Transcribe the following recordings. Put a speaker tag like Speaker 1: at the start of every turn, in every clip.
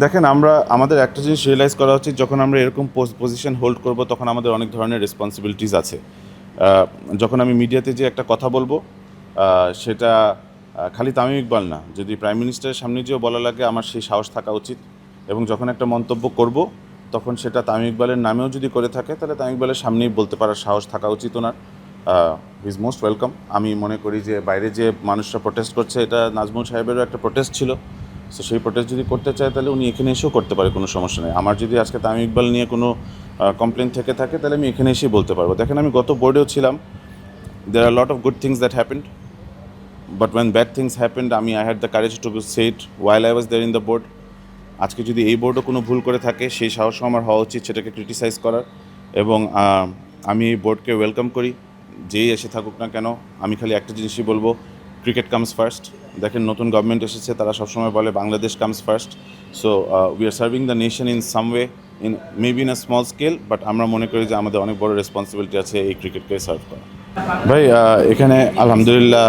Speaker 1: দেখেন, আমাদের একটা জিনিস রিয়েলাইজ করা উচিত, যখন আমরা এরকম পজিশন হোল্ড করব তখন আমাদের অনেক ধরনের রেসপন্সিবিলিটিস আছে। যখন আমি মিডিয়াতে যে একটা কথা বলবো, সেটা খালি তামিম ইকবাল না, যদি প্রাইম মিনিস্টারের সামনে যেও বলা লাগে, আমার সেই সাহস থাকা উচিত। এবং যখন একটা মন্তব্য করব, তখন সেটা তামিম ইকবালের নামেও যদি করে থাকে, তাহলে তামিম ইকবালের সামনেই বলতে পারার সাহস থাকা উচিত ওনার। Is most welcome. আমি মনে করি যে বাইরে যে মানুষরা প্রোটেস্ট করছে, এটা নাজমুল সাহেবেরও একটা প্রোটেস্ট ছিল। সো সেই প্রোটেস্ট যদি করতে চায়, তাহলে উনি এখানে এসেও করতে পারে, কোনো সমস্যা নেই। আমার যদি আজকে তামিম ইকবাল নিয়ে কোনো কমপ্লেন থেকে থাকে, তাহলে আমি এখানে এসেই বলতে পারবো। দেখেন, আমি গত বোর্ডেও ছিলাম। There are lot of good things that happened, but when bad things happened, I had the courage to say it while I was there in the board. আজকে যদি এই বোর্ডও কোনো ভুল করে থাকে, সেই সাহসও আমার হওয়া উচিত সেটাকে ক্রিটিসাইজ করার। এবং আমি এই বোর্ডকে ওয়েলকাম করি, যেই এসে থাকুক না কেন। আমি খালি একটা জিনিসই বলবো, ক্রিকেট কামস ফার্স্ট। দেখেন, নতুন গভর্নমেন্ট এসেছে, তারা সবসময় বলে Bangladesh comes first. So we are serving the nation in some way, in maybe in a small scale, but আমরা মনে করি যে আমাদের অনেক বড় রেসপন্সিবিলিটি আছে এই ক্রিকেটকে সার্ভ করা। ভাই, এখানে আলহামদুলিল্লাহ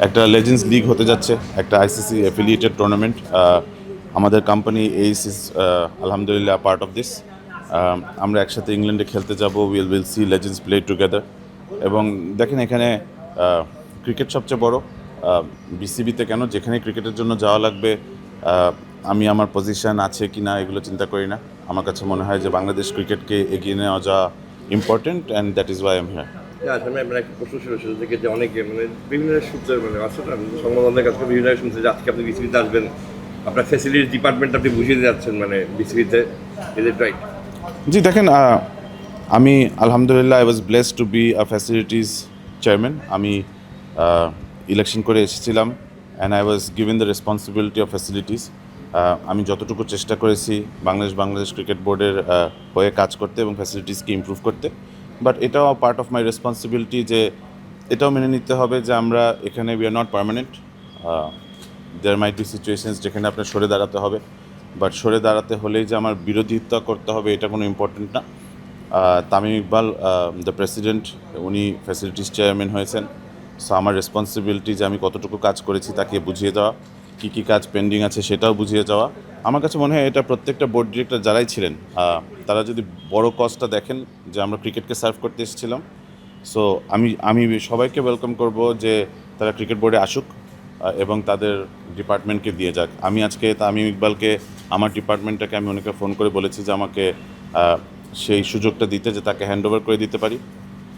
Speaker 1: একটা লেজেন্ডস লিগ হতে যাচ্ছে, একটা আইসিসি অ্যাফিলিয়েটেড টুর্নামেন্ট। আমাদের কোম্পানি এইস ইজ আলহামদুলিল্লাহ পার্ট অফ দিস। আমরা একসাথে ইংল্যান্ডে খেলতে যাব, will see legends play together. এবং দেখেন, এখানে ক্রিকেট সবচেয়ে বড়। বিসিবিতে কেন, যেখানে ক্রিকেটের জন্য যাওয়া লাগবে, আমি আমার পজিশন আছে কি না এগুলো চিন্তা করি না। আমার কাছে মনে হয় যে বাংলাদেশ ক্রিকেটকে এগিয়ে নেওয়া যাওয়া important, and that is Y I am here.
Speaker 2: আসলে আমরা একটা প্রশ্ন ছিল সেটা থেকে যে অনেকে মানে বিভিন্ন সূত্রে মানে আছে না, সংবাদদাতার কাছে বিভিন্ন শুনছে যে আজকে আপনি বিসিবিতে আসবেন, আপনার ফ্যাসিলিটিস ডিপার্টমেন্ট আপনি বুঝিয়ে যাচ্ছেন মানে বিসিবিতে, ইজ ইট রাইট?
Speaker 1: জি, দেখেন, আমি আলহামদুলিল্লাহ I was blessed two be a facilities chairman. আমি ইলেকশন করে এসেছিলাম, and I was given the responsibility of facilities. আমি যতটুকু চেষ্টা করেছি বাংলাদেশ ক্রিকেট বোর্ডের হয়ে কাজ করতে এবং ফ্যাসিলিটিসকে ইমপ্রুভ করতে। বাট এটাও পার্ট অফ মাই রেসপন্সিবিলিটি যে এটাও মেনে নিতে হবে যে আমরা এখানে we are not permanent. There might be situations যেখানে আপনার সরে দাঁড়াতে হবে, বাট সরে দাঁড়াতে হলেই যে আমার বিরোধিতা করতে হবে এটা কোনো ইম্পর্টেন্ট না। তামিম ইকবাল, দ্য প্রেসিডেন্ট, উনি ফ্যাসিলিটিস চেয়ারম্যান হয়েছেন। সো আমার রেসপন্সিবিলিটি যে আমি কতটুকু কাজ করেছি তাকে বুঝিয়ে দেওয়া, কী কী কাজ পেন্ডিং আছে সেটাও বুঝিয়ে যাওয়া। আমার কাছে মনে হয় এটা প্রত্যেকটা বোর্ড ডিরেক্টর যারাই ছিলেন, তারা যদি বড় কজটা দেখেন যে আমরা ক্রিকেটকে সার্ভ করতে এসেছিলাম। সো আমি সবাইকে ওয়েলকাম করব যে তারা ক্রিকেট বোর্ডে আসুক এবং তাদের ডিপার্টমেন্টকে দিয়ে যাক। আমি আজকে তামিম ইকবালকে, আমার ডিপার্টমেন্টটাকে আমি অনেকে ফোন করে বলেছি যে আমাকে সেই সুযোগটা দিতে, যে তাকে হ্যান্ড ওভার করে দিতে পারি।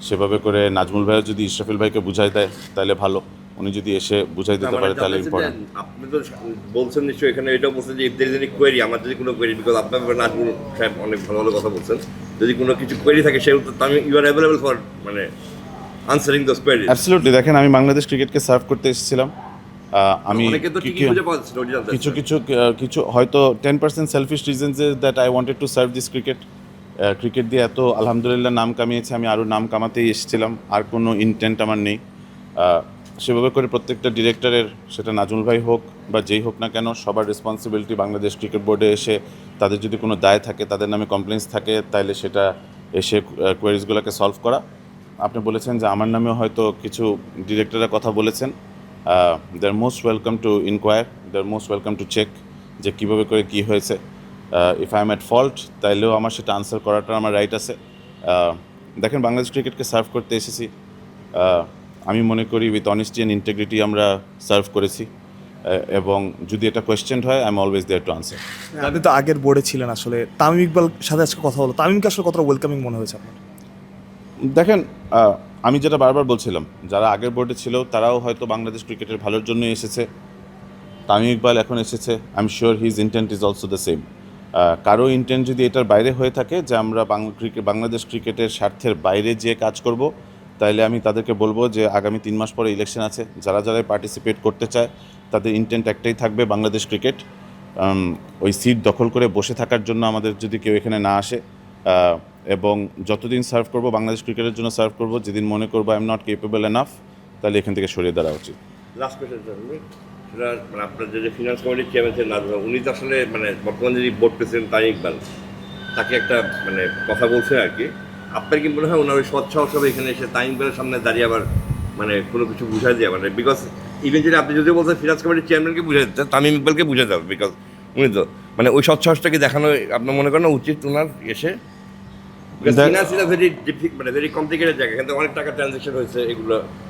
Speaker 1: সেভাবে করে নাজমুল ভাইও যদি ইশরাফিল ভাইকে বুঝাই দেয় তাহলে ভালো, উনি যদি এসে বুঝাই দিতে পারে তাহলে ইম্পর্টেন্ট।
Speaker 2: আপনি তো বলছেন নিশ্চয়ই এখানে এটাও বলছেন যে ইফদের যদি কোয়েরি, আমার যদি কোনো কোয়েরি, বিকজ আপনার ব্যাপারে নাজমুল সাহেব অনেক ভালো ভালো কথা বলছেন, যদি কোনো কিছু কোয়েরি থাকে সেগুলো তো আমি ইউ আর অ্যাভেলেবল ফর মানে আনসারিং দোজ কোয়েরি।
Speaker 1: অ্যাবসলিউটলি। দেখেন, আমি বাংলাদেশ ক্রিকেটকে সার্ভ করতে এসেছিলাম। আমি
Speaker 2: অনেকে তো ঠিকই বুঝে পাওয়া যাচ্ছে
Speaker 1: কিছু কিছু কিছু হয়তো 10% selfish reasons that I wanted to serve this cricket. Cricket দিয়ে এত আলহামদুলিল্লাহ নাম কামিয়েছে, আমি আরও নাম কামাতেই এসেছিলাম, আর কোনো ইন্টেন্ট আমার নেই। সেভাবে করে প্রত্যেকটা ডিরেক্টরের, সেটা নাজমুল ভাই হোক বা যেই হোক না কেন, সবার রেসপন্সিবিলিটি বাংলাদেশ ক্রিকেট বোর্ডে এসে তাদের যদি কোনো দায় থাকে, তাদের নামে কমপ্লেন্স থাকে, তাহলে সেটা এসে কোয়ারিজগুলোকে সলভ করা। আপনি বলেছেন যে আমার নামেও হয়তো কিছু ডিরেক্টররা কথা বলেছেন। They are most welcome to enquire, they are most welcome to check যে কীভাবে করে কী হয়েছে। If I am at fault, তাইলেও আমার সেটা আনসার করাটার আমার রাইট আছে। দেখেন, বাংলাদেশ ক্রিকেটকে সার্ভ করতে এসেছি। আমি মনে করি উইথ অনেস্টি অ্যান্ড ইন্টিগ্রিটি আমরা সার্ভ করেছি, এবং যদি এটা কোয়েশ্চেন হয় I am always there to answer.
Speaker 3: আপনি তো আগের বোর্ডে ছিলেন, আসলে তামিম ইকবাল সাথে আজকে কথা হলো, তামিমকে আসলে কতটা ওয়েলকামিং মনে হয়েছে আপনার?
Speaker 1: দেখেন, আমি যেটা বারবার বলছিলাম, যারা আগের বোর্ডে ছিল তারাও হয়তো বাংলাদেশ ক্রিকেটের ভালোর জন্যই এসেছে। তামিম ইকবাল এখন এসেছে, I am sure his intent is also the same. কারো ইন্টেন্ট যদি এটার বাইরে হয়ে থাকে যে আমরা বাংলাদেশ ক্রিকেটের স্বার্থের বাইরে যে কাজ করব, তাইলে আমি তাদেরকে বলবো যে আগামী 3 মাস পরে ইলেকশন আছে, যারা যারা পার্টিসিপেট করতে চায় তাদের ইন্টেন্ট একটাই থাকবে, বাংলাদেশ ক্রিকেট। ওই সিট দখল করে বসে থাকার জন্য আমাদের যদি কেউ এখানে না আসে, এবং যতদিন সার্ভ করব বাংলাদেশ ক্রিকেটের জন্য সার্ভ করব, যেদিন মনে করবো I am not capable enough, তাহলে এখান থেকে সরিয়ে দেওয়া উচিত।
Speaker 2: লাস্ট কোয়েশ্চেন সেটা মানে আপনার যে ফিনান্স কমিটির চেয়ারম্যান ছিলেন নাজমুল, উনি তো আসলে মানে বর্তমান যিনি বোর্ড প্রেসিডেন্ট তামিম ইকবাল, তাকে একটা মানে কথা বলছেন আর কি, আপনার কি মনে হয় ওনার ওই সৎসাহস হবে এখানে এসে তামিম ইকবালের সামনে দাঁড়িয়ে আবার মানে কোনো কিছু বুঝাই দেওয়া, মানে বিকজ ইভেন্টুয়ালি আপনি যদি বলছেন ফিনান্স কমিটির চেয়ারম্যানকে বুঝে দিতে, তামিম ইকবালকে বুঝে দেবে, বিকজ উনি তো মানে ওই সৎ সাহসটাকে দেখানো আপনার মনে করেন না উচিত ওনার এসে
Speaker 1: দেখ-
Speaker 2: ফিনান্স ইজ ভেরি মানে ভেরি কমপ্লিকেটেড জায়গা, কিন্তু অনেক টাকা ট্রানজেকশন হয়েছে এগুলো